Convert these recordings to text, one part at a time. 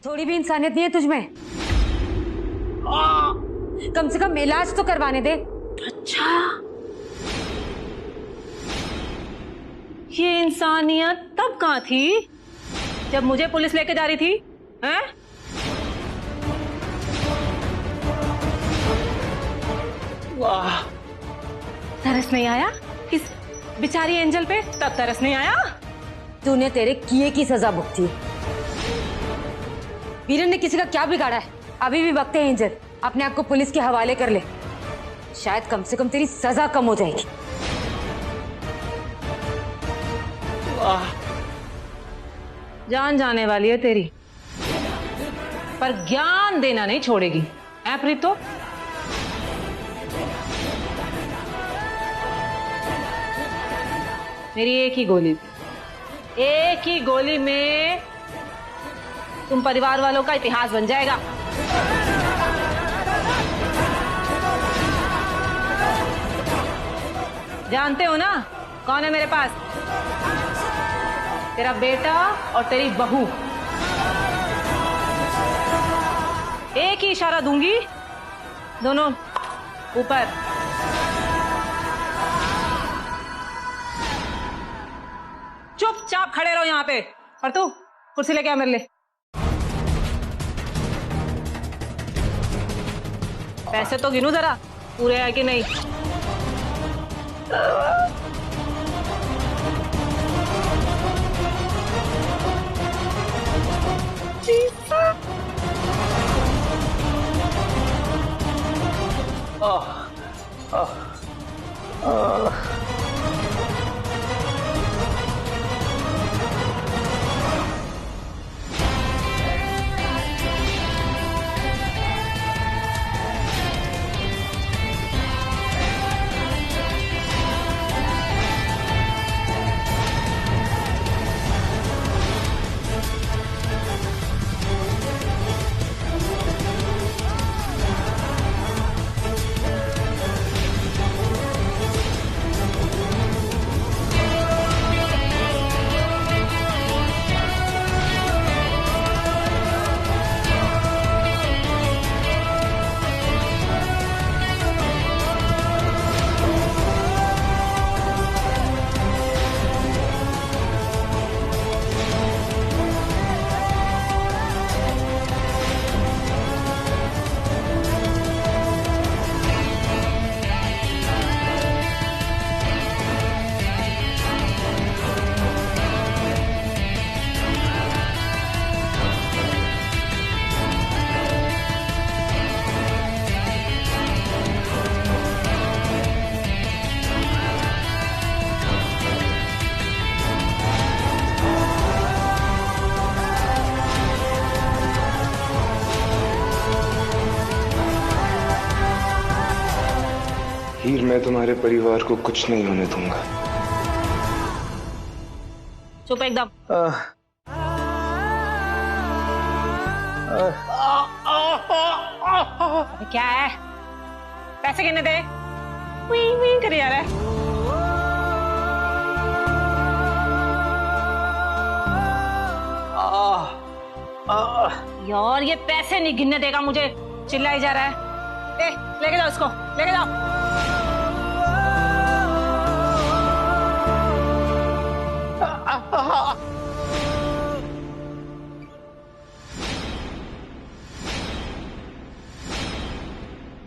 थोड़ी भी इंसानियत नहीं है तुझमें? कम से कम इलाज तो करवाने दे। अच्छा, ये इंसानियत तब कहाँ थी जब मुझे पुलिस लेके जा रही थी? हैं? वाह, तरस नहीं आया इस बेचारी एंजल पे? तब तरस नहीं आया? तूने तेरे किए की सजा भुगती। वीरन ने किसी का क्या बिगाड़ा है? अभी भी वक्त है एंजल, अपने आप को पुलिस के हवाले कर ले, शायद कम से कम तेरी सजा कम हो जाएगी। वाह, जान जाने वाली है तेरी, पर ज्ञान देना नहीं छोड़ेगी। ऐ प्रीतो, मेरी एक ही गोली, एक ही गोली में तुम परिवार वालों का इतिहास बन जाएगा। जानते हो ना कौन है मेरे पास? तेरा बेटा और तेरी बहू। एक ही इशारा दूंगी, दोनों ऊपर। चुपचाप खड़े रहो यहाँ पे। और तू कुर्सी लेके आ मेरे लिए। पैसे तो गिनू जरा, पूरे है कि नहीं? हीर, मैं तुम्हारे परिवार को कुछ नहीं होने दूंगा। चुप एकदम। क्या है? पैसे गिनने दे। करिए यार। यार ये पैसे नहीं गिनने देगा मुझे, चिल्लाई जा रहा है। लेके जाओ इसको, लेके जाओ।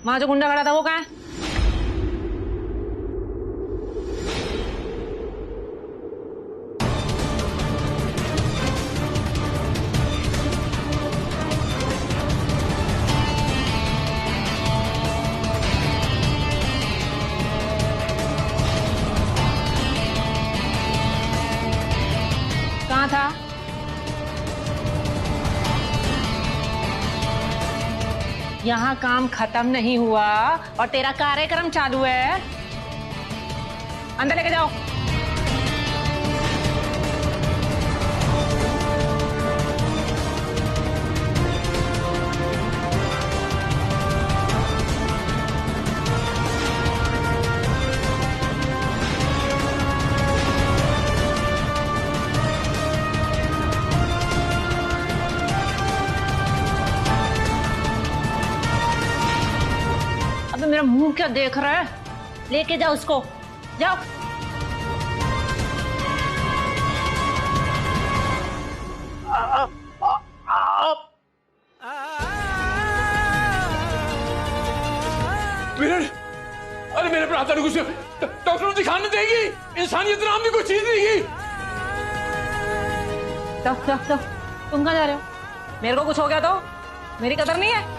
वहां जो गुंडा खड़ा था वो कहाँ है? कहाँ था? यहाँ काम खत्म नहीं हुआ और तेरा कार्यक्रम चालू है। अंदर लेके जाओ। क्या देख रहा है? लेके जाओ उसको, जाओ। विरण, अरे मेरे भ्राता ने कुछ डॉक्टर को दिखाने देगी। इंसानियत नाम की कोई चीज नहीं है। तुम कहाँ जा रहे हो? मेरे को कुछ हो गया तो मेरी कदर नहीं है?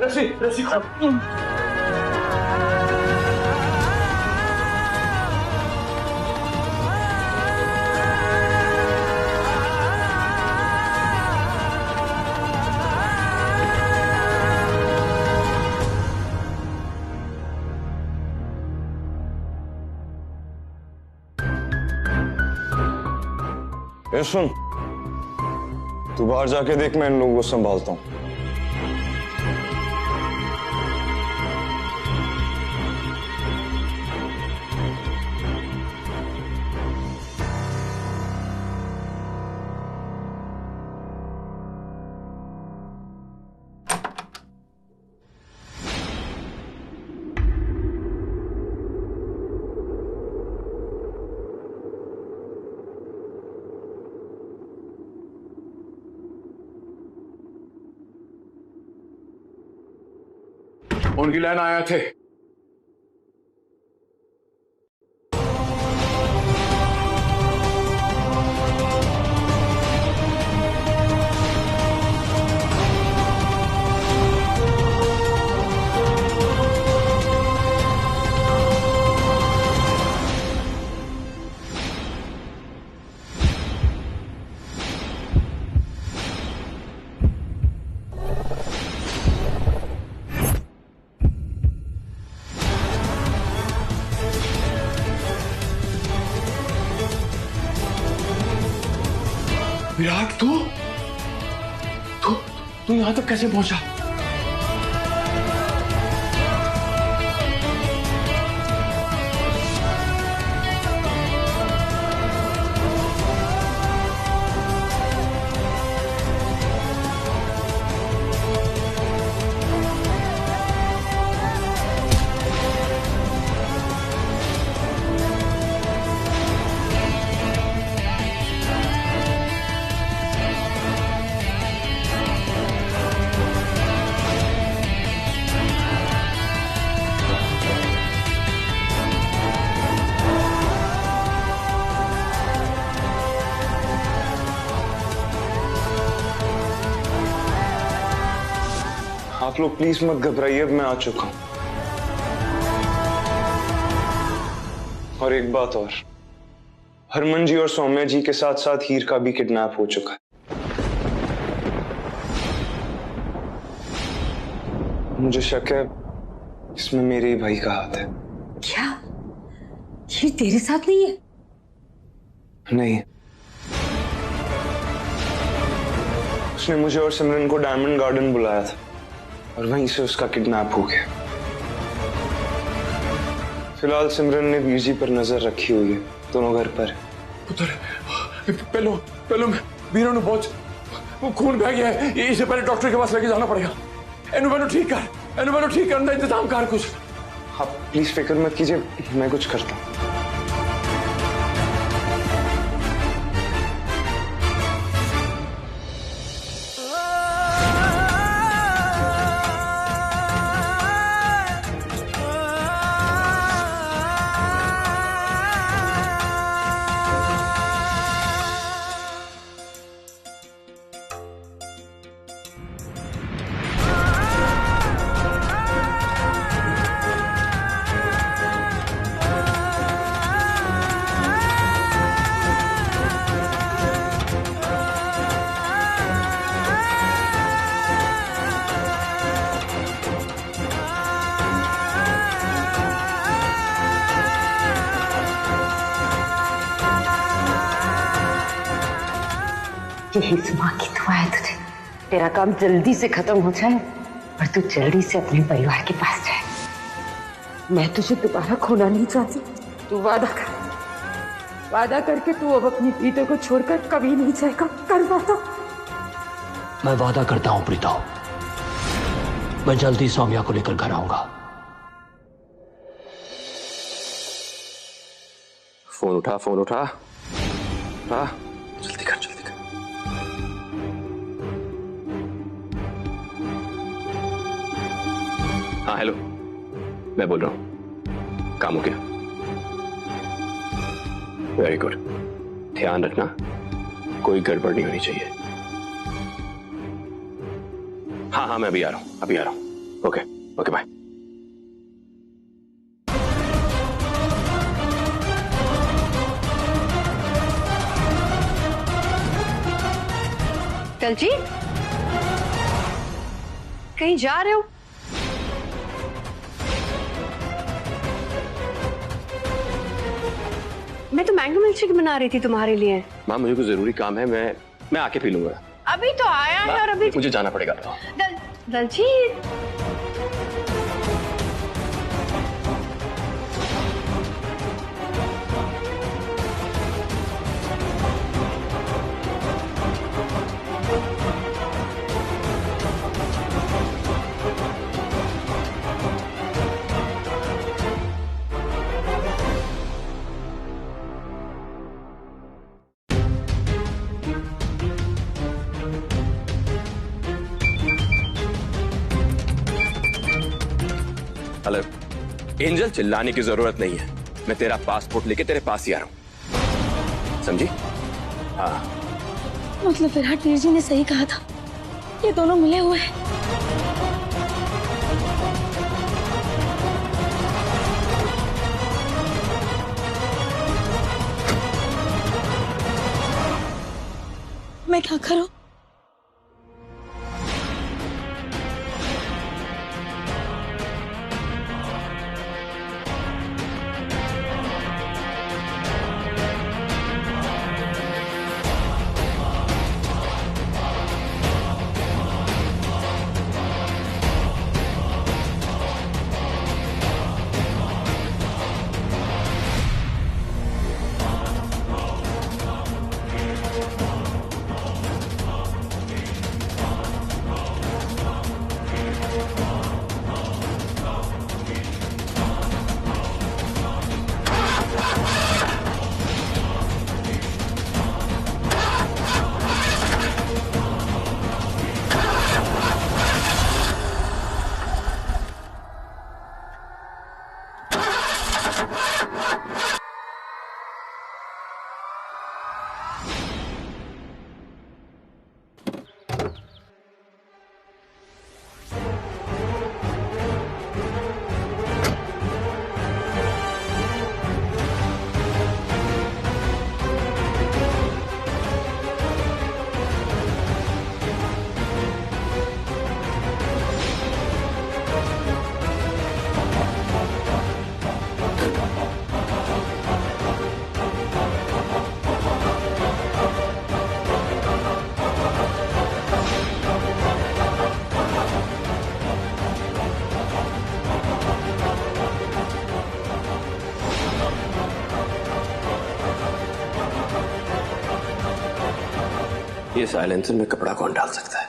रस्सी रस्सी सुन, तू बाहर जाके देख, मैं इन लोगों को संभालता हूँ। उनकी लाइन आया थे। विराट, तू यहां तक कैसे पहुंचा? आप लोग प्लीज मत घबराइए, अब मैं आ चुका हूं। और एक बात और, हरमन जी और सौम्या जी के साथ साथ हीर का भी किडनैप हो चुका है। मुझे शक है इसमें मेरे ही भाई का हाथ है। क्या ये तेरे साथ नहीं है? नहीं, उसने मुझे और सिमरन को डायमंड गार्डन बुलाया था और वहीं से उसका किडनैप हो गया। फिलहाल सिमरन ने बीजी पर नजर रखी हुई है, दोनों घर पर। पुत्र, पहले मैं वीरों ने बहुत खून बह गया है, इसे पहले डॉक्टर के पास लेके जाना पड़ेगा। एनु ठीक करने का इंतजाम कर कुछ। आप प्लीज फिक्र मत कीजिए, मैं कुछ करता हूँ। यही माँ की दुआ है तुझे, तेरा काम जल्दी से खत्म हो जाए और तू जल्दी से अपने परिवार के पास जाए। मैं तुझे दोबारा खोना नहीं चाहती। तू वादा करके तू अब अपनी प्रीतो को छोड़कर कभी नहीं जाएगा। कर वादा। मैं वादा करता हूं प्रीतो, मैं जल्दी सौम्या को लेकर घर आऊंगा। फोन उठा, फोन उठा। हाँ, जल्दी कर, जल्दी कर। हाँ हेलो, मैं बोल रहा हूं। काम हो गया? Very good. ध्यान रखना, कोई गड़बड़ नहीं होनी चाहिए। हाँ हाँ, मैं अभी आ रहा हूं, अभी आ रहा हूं। Okay okay, bye. दलजी, कहीं जा रहे हो? मैं तो मैंगो मिल्कशेक बना रही थी तुम्हारे लिए। माँ मुझे कुछ जरूरी काम है, मैं आके पी लूंगा। अभी तो आया है और अभी मुझे जाना पड़ेगा। दलजी, हेलो एंजल, चिल्लाने की जरूरत नहीं है। मैं तेरा पासपोर्ट लेके तेरे पास ही आ रहा हूं, समझी? हाँ। मतलब विराट वीर जी ने सही कहा था, ये दोनों मिले हुए हैं। मैं क्या करूं? ये साइलेंसर में कपड़ा कौन डाल सकता है?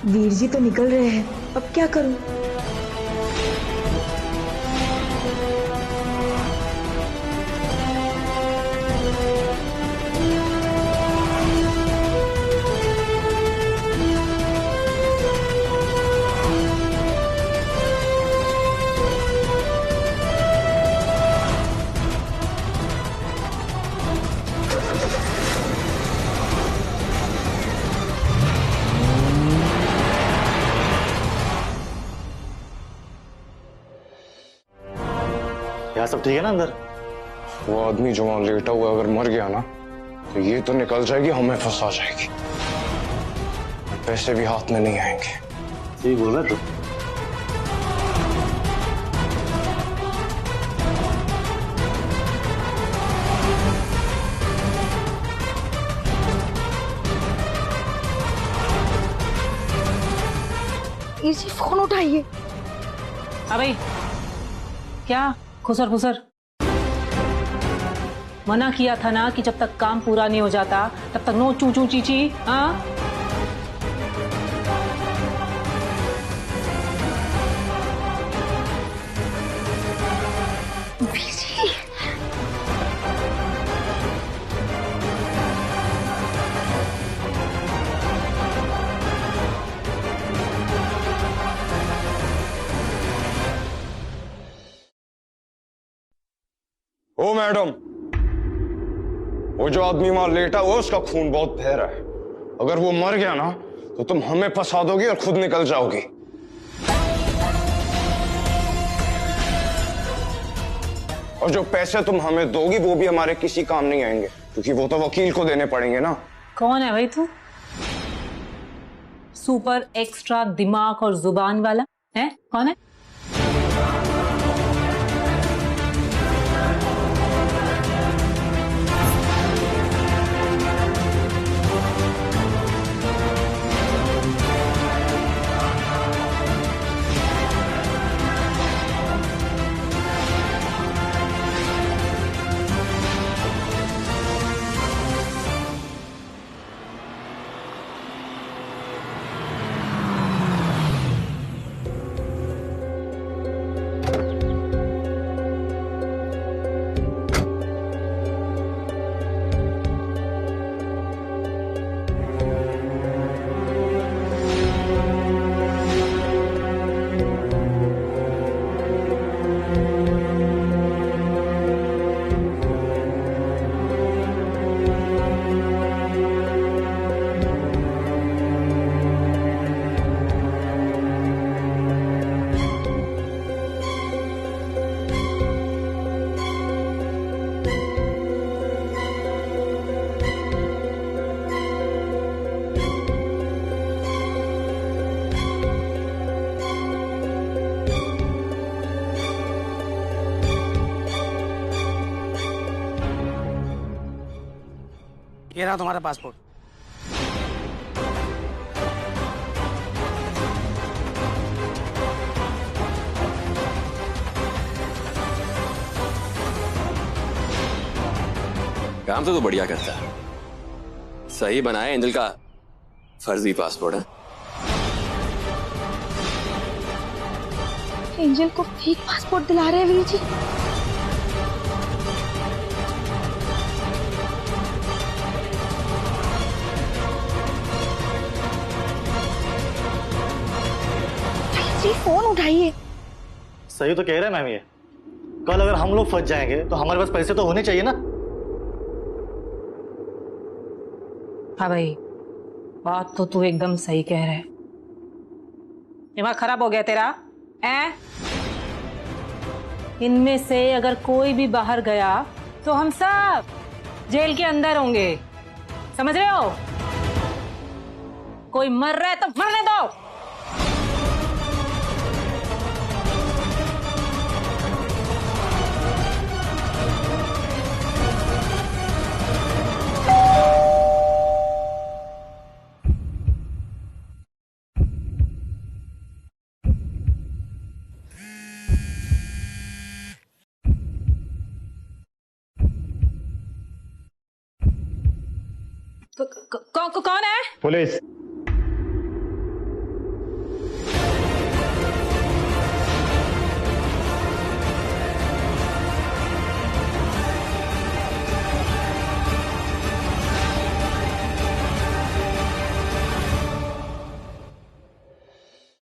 वीर जी तो निकल रहे हैं, अब क्या करूं? यहाँ सब ठीक है ना अंदर? वो आदमी जो वहां लेटा हुआ अगर मर गया ना तो ये तो निकल जाएगी, हमें फंसा जाएगी, पैसे भी हाथ में नहीं आएंगे। सही बोल रहा तू। इसी फोन उठाइए। अबे क्या खुसर खुसर, मना किया था ना कि जब तक काम पूरा नहीं हो जाता तब तक नो चू चू चीची। हाँ ओ मैडम, वो जो आदमी वहां लेटा हुआ उसका खून बहुत बह रहा है, अगर वो मर गया ना तो तुम हमें फंसा दोगी और खुद निकल जाओगी। और जो पैसे तुम हमें दोगी वो भी हमारे किसी काम नहीं आएंगे, क्योंकि वो तो वकील को देने पड़ेंगे ना। कौन है भाई तू? सुपर एक्स्ट्रा दिमाग और जुबान वाला है? कौन है? ये रहा तुम्हारा पासपोर्ट। काम तो बढ़िया करता है, सही बनाया। एंजल का फर्जी पासपोर्ट है। एंजल को फेक पासपोर्ट दिला रहे हैं वीर जी। फोन उठाइए। सही तो कह रहे हैं मैम, ये कल अगर हम लोग फंस जाएंगे तो हमारे पास पैसे तो होने चाहिए ना। हाँ भाई, बात तो तू एकदम सही कह रहा है। दिमाग खराब हो गया तेरा? इनमें से अगर कोई भी बाहर गया तो हम सब जेल के अंदर होंगे, समझ रहे हो? कोई मर रहा है तो मरने दो। कौन है? पुलिस।